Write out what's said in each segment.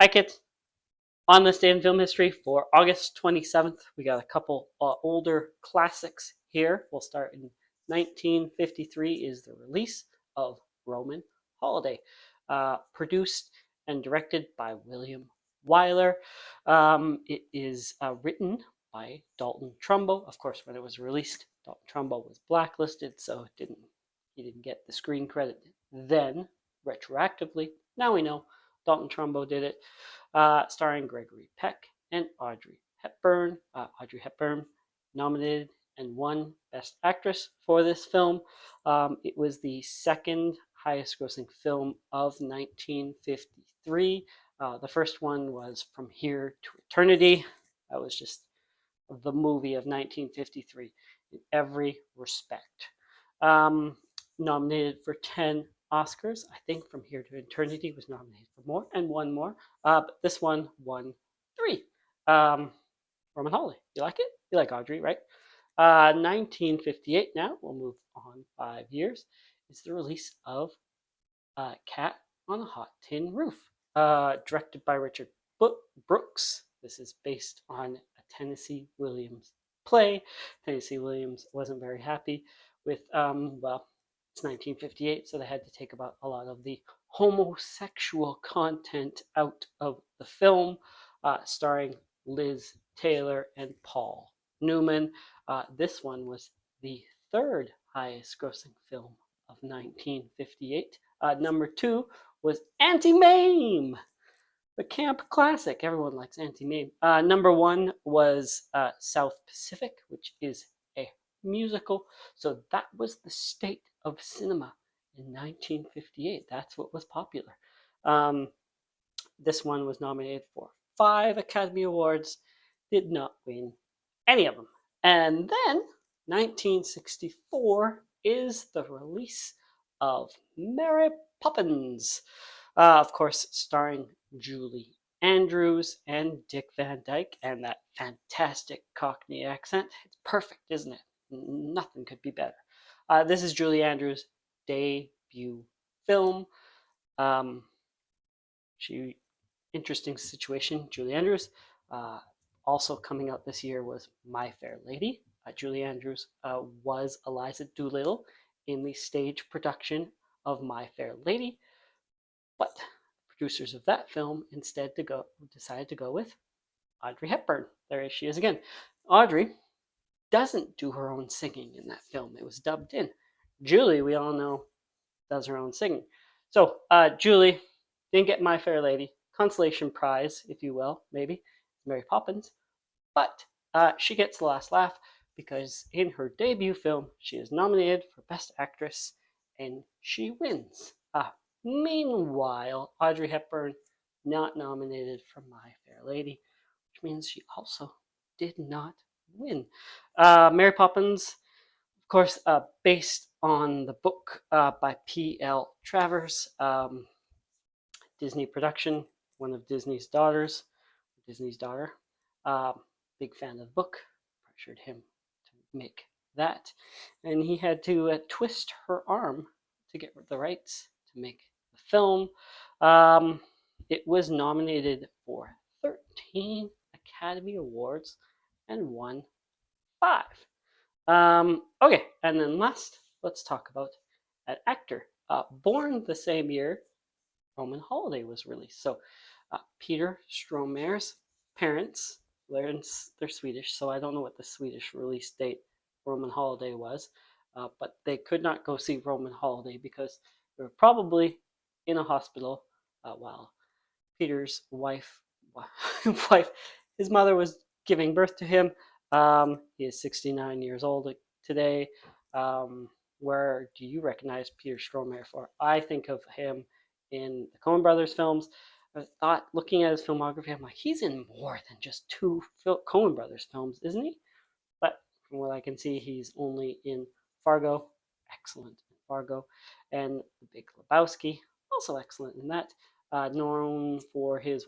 Hi, kids. On this day in film history for August 27th, we got a couple older classics here. We'll start in 1953 is the release of Roman Holiday, produced and directed by William Wyler. It is written by Dalton Trumbo. Of course, when it was released, Dalton Trumbo was blacklisted, so he didn't get the screen credit then. Retroactively, now we know Dalton Trumbo did it, starring Gregory Peck and Audrey Hepburn. Audrey Hepburn nominated and won Best Actress for this film. It was the second highest grossing film of 1953. The first one was From Here to Eternity. That was just the movie of 1953 in every respect. Um, Nominated for 10 Oscars. I think From Here to Eternity was nominated for more and won more. But this one won 3. Roman Holiday. You like it? You like Audrey, right? 1958 now. We'll move on 5 years. Is the release of Cat on a Hot Tin Roof. Directed by Richard Brooks. This is based on a Tennessee Williams play. Tennessee Williams wasn't very happy with, it's 1958, so they had to take about a lot of the homosexual content out of the film, starring Liz Taylor and Paul Newman. This one was the third highest grossing film of 1958. Number 2 was Anti-Mame, the camp classic. Everyone likes Anti-Mame. Number 1 was South Pacific, which is a musical. So that was the state of cinema in 1958. That's what was popular. This one was nominated for 5 Academy Awards, did not win any of them. And then 1964 is the release of Mary Poppins. Of course, starring Julie Andrews and Dick Van Dyke, and that fantastic Cockney accent. It's perfect, isn't it? Nothing could be better. This is Julie Andrews' debut film. Interesting situation. Julie Andrews. Also coming out this year was My Fair Lady. Julie Andrews was Eliza Doolittle in the stage production of My Fair Lady, but producers of that film instead decided to go with Audrey Hepburn. There she is again. Audrey doesn't do her own singing in that film. It was dubbed in. Julie, we all know, does her own singing. So Julie didn't get My Fair Lady. Consolation prize, if you will, maybe, Mary Poppins. But she gets the last laugh because in her debut film, she is nominated for Best Actress and she wins. Meanwhile, Audrey Hepburn not nominated for My Fair Lady, which means she also did not win. Mary Poppins, of course, based on the book by P.L. Travers, Disney production, one of Disney's daughter. Big fan of the book, pressured him to make that. And he had to twist her arm to get the rights to make the film. It was nominated for 13 Academy Awards and won 5. Okay, and then last, let's talk about an actor. Born the same year Roman Holiday was released. So Peter Stromae's parents, they're Swedish, so I don't know what the Swedish release date Roman Holiday was, but they could not go see Roman Holiday because they were probably in a hospital while Peter's wife, his mother was giving birth to him. He is 69 years old today. Where do you recognize Peter Stormare for? I think of him in the Coen Brothers films. I thought, looking at his filmography, I'm like, he's in more than just 2 Coen Brothers films, isn't he? But from what I can see, he's only in Fargo, excellent in Fargo, and The Big Lebowski, also excellent in that. Known for his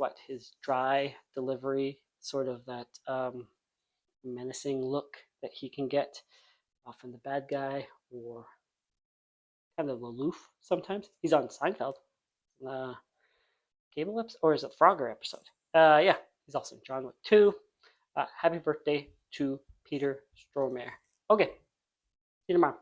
dry delivery, sort of that menacing look that he can get, often the bad guy, or kind of aloof sometimes. He's on Seinfeld. Gable episode, or is it Frogger episode? Yeah, he's also in John Wick 2. Happy birthday to Peter Stormare. Okay, see you tomorrow.